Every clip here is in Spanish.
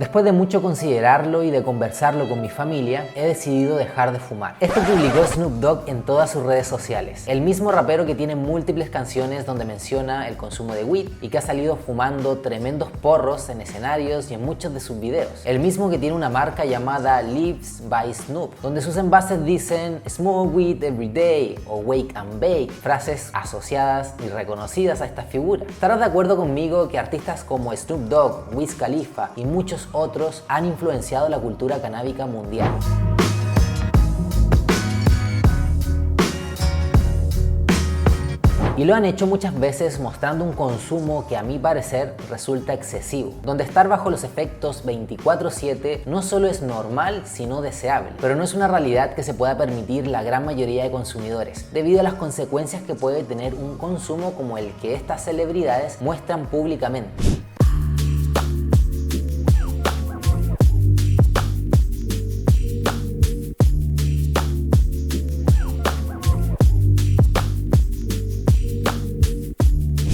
Después de mucho considerarlo y de conversarlo con mi familia, he decidido dejar de fumar. Esto publicó Snoop Dogg en todas sus redes sociales. El mismo rapero que tiene múltiples canciones donde menciona el consumo de weed y que ha salido fumando tremendos porros en escenarios y en muchos de sus videos. El mismo que tiene una marca llamada Lives by Snoop, donde sus envases dicen "Smoke weed every day" o "Wake and Bake", frases asociadas y reconocidas a esta figura. Estarás de acuerdo conmigo que artistas como Snoop Dogg, Wiz Khalifa y muchos otros han influenciado la cultura canábica mundial. Y lo han hecho muchas veces mostrando un consumo que a mi parecer resulta excesivo, donde estar bajo los efectos 24/7 no solo es normal, sino deseable, pero no es una realidad que se pueda permitir la gran mayoría de consumidores, debido a las consecuencias que puede tener un consumo como el que estas celebridades muestran públicamente.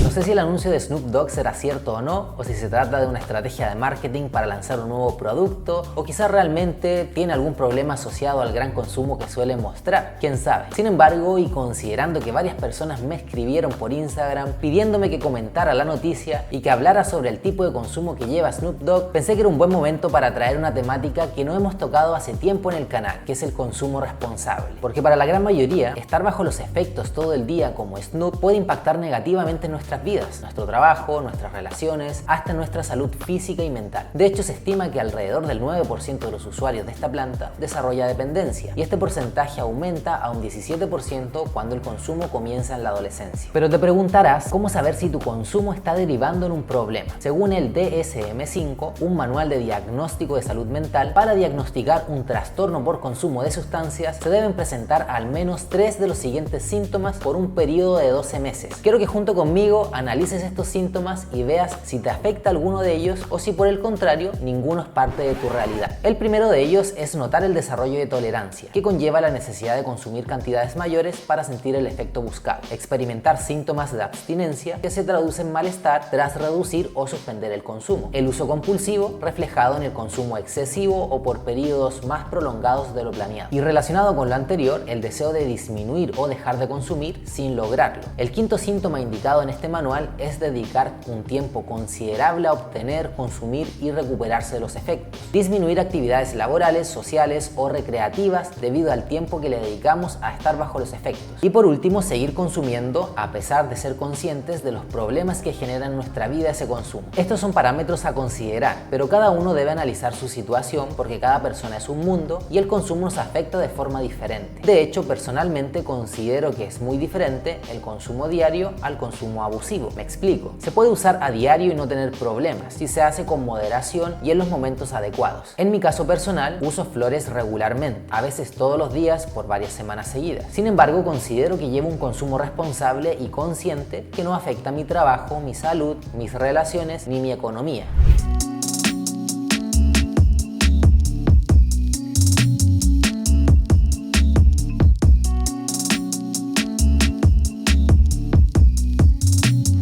No sé si el anuncio de Snoop Dogg será cierto o no, o si se trata de una estrategia de marketing para lanzar un nuevo producto, o quizás realmente tiene algún problema asociado al gran consumo que suele mostrar, quién sabe. Sin embargo, y considerando que varias personas me escribieron por Instagram pidiéndome que comentara la noticia y que hablara sobre el tipo de consumo que lleva Snoop Dogg, pensé que era un buen momento para traer una temática que no hemos tocado hace tiempo en el canal, que es el consumo responsable. Porque para la gran mayoría, estar bajo los efectos todo el día como Snoop puede impactar negativamente en nuestras vidas, nuestro trabajo, nuestras relaciones, hasta nuestra salud física y mental. De hecho, se estima que alrededor del 9% de los usuarios de esta planta desarrolla dependencia, y este porcentaje aumenta a un 17% cuando el consumo comienza en la adolescencia. Pero te preguntarás, ¿cómo saber si tu consumo está derivando en un problema? Según el DSM-5, un manual de diagnóstico de salud mental, para diagnosticar un trastorno por consumo de sustancias, se deben presentar al menos 3 de los siguientes síntomas por un periodo de 12 meses. Quiero que junto conmigo analices estos síntomas y veas si te afecta alguno de ellos o si por el contrario ninguno es parte de tu realidad. El primero de ellos es notar el desarrollo de tolerancia, que conlleva la necesidad de consumir cantidades mayores para sentir el efecto buscado. Experimentar síntomas de abstinencia, que se traducen en malestar tras reducir o suspender el consumo. El uso compulsivo, reflejado en el consumo excesivo o por periodos más prolongados de lo planeado. Y relacionado con lo anterior, el deseo de disminuir o dejar de consumir sin lograrlo. El quinto síntoma indicado en este manual es dedicar un tiempo considerable a obtener, consumir y recuperarse de los efectos. Disminuir actividades laborales, sociales o recreativas debido al tiempo que le dedicamos a estar bajo los efectos. Y por último, seguir consumiendo a pesar de ser conscientes de los problemas que genera en nuestra vida ese consumo. Estos son parámetros a considerar, pero cada uno debe analizar su situación porque cada persona es un mundo y el consumo nos afecta de forma diferente. De hecho, personalmente considero que es muy diferente el consumo diario al consumo abusivo. Me explico. Se puede usar a diario y no tener problemas si se hace con moderación y en los momentos adecuados. En mi caso personal, uso flores regularmente, a veces todos los días por varias semanas seguidas. Sin embargo, considero que llevo un consumo responsable y consciente que no afecta mi trabajo, mi salud, mis relaciones ni mi economía.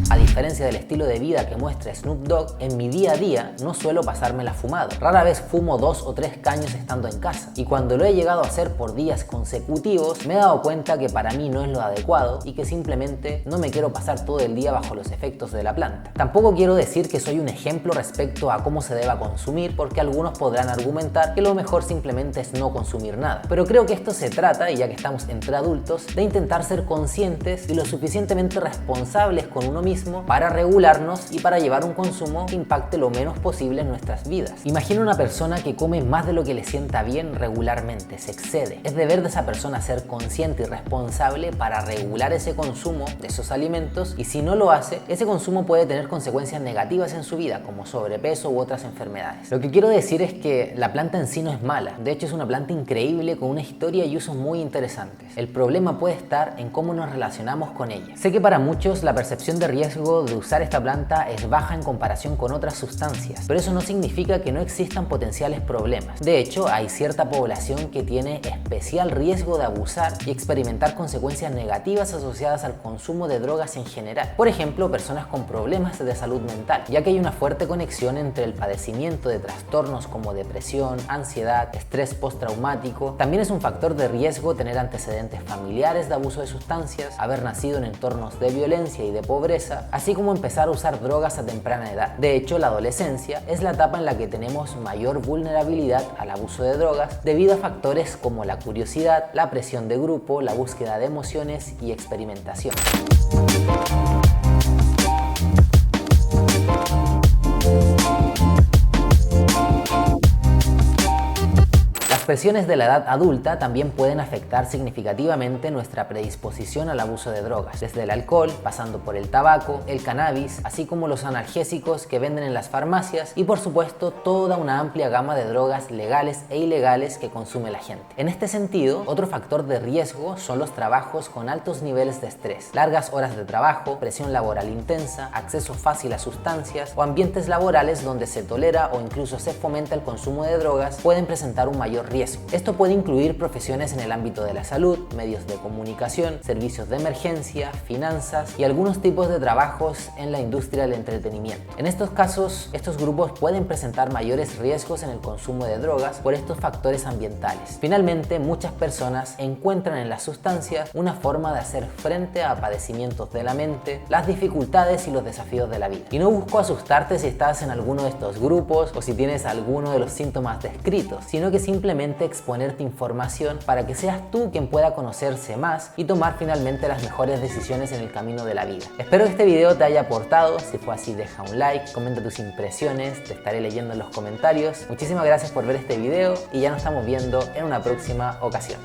A diferencia del estilo de vida que muestra Snoop Dogg, en mi día a día no suelo pasármela fumado. Rara vez fumo 2 o 3 caños estando en casa, y cuando lo he llegado a hacer por días consecutivos me he dado cuenta que para mí no es lo adecuado y que simplemente no me quiero pasar todo el día bajo los efectos de la planta. Tampoco quiero decir que soy un ejemplo respecto a cómo se deba consumir, porque algunos podrán argumentar que lo mejor simplemente es no consumir nada, pero creo que esto se trata, y ya que estamos entre adultos, de intentar ser conscientes y lo suficientemente responsables con uno mismo para regularnos y para llevar un consumo que impacte lo menos posible en nuestras vidas. Imagina una persona que come más de lo que le sienta bien regularmente, se excede. Es deber de esa persona ser consciente y responsable para regular ese consumo de esos alimentos, y si no lo hace, ese consumo puede tener consecuencias negativas en su vida, como sobrepeso u otras enfermedades. Lo que quiero decir es que la planta en sí no es mala, de hecho es una planta increíble con una historia y usos muy interesantes. El problema puede estar en cómo nos relacionamos con ella. Sé que para muchos la percepción de riesgo de usar esta esta planta es baja en comparación con otras sustancias, pero eso no significa que no existan potenciales problemas. De hecho, hay cierta población que tiene especial riesgo de abusar y experimentar consecuencias negativas asociadas al consumo de drogas en general. Por ejemplo, personas con problemas de salud mental, ya que hay una fuerte conexión entre el padecimiento de trastornos como depresión, ansiedad, estrés postraumático. También es un factor de riesgo tener antecedentes familiares de abuso de sustancias, haber nacido en entornos de violencia y de pobreza, así como empezar a usar drogas a temprana edad. De hecho, la adolescencia es la etapa en la que tenemos mayor vulnerabilidad al abuso de drogas debido a factores como la curiosidad, la presión de grupo, la búsqueda de emociones y experimentación. Las presiones de la edad adulta también pueden afectar significativamente nuestra predisposición al abuso de drogas, desde el alcohol, pasando por el tabaco, el cannabis, así como los analgésicos que venden en las farmacias y por supuesto toda una amplia gama de drogas legales e ilegales que consume la gente. En este sentido, otro factor de riesgo son los trabajos con altos niveles de estrés, largas horas de trabajo, presión laboral intensa, acceso fácil a sustancias o ambientes laborales donde se tolera o incluso se fomenta el consumo de drogas pueden presentar un mayor riesgo. Esto puede incluir profesiones en el ámbito de la salud, medios de comunicación, servicios de emergencia, finanzas y algunos tipos de trabajos en la industria del entretenimiento. En estos casos, estos grupos pueden presentar mayores riesgos en el consumo de drogas por estos factores ambientales. Finalmente, muchas personas encuentran en las sustancias una forma de hacer frente a padecimientos de la mente, las dificultades y los desafíos de la vida. Y no busco asustarte si estás en alguno de estos grupos o si tienes alguno de los síntomas descritos, sino que simplemente exponerte información para que seas tú quien pueda conocerse más y tomar finalmente las mejores decisiones en el camino de la vida. Espero que este video te haya aportado. Si fue así, deja un like, comenta tus impresiones, te estaré leyendo en los comentarios. Muchísimas gracias por ver este video y ya nos estamos viendo en una próxima ocasión.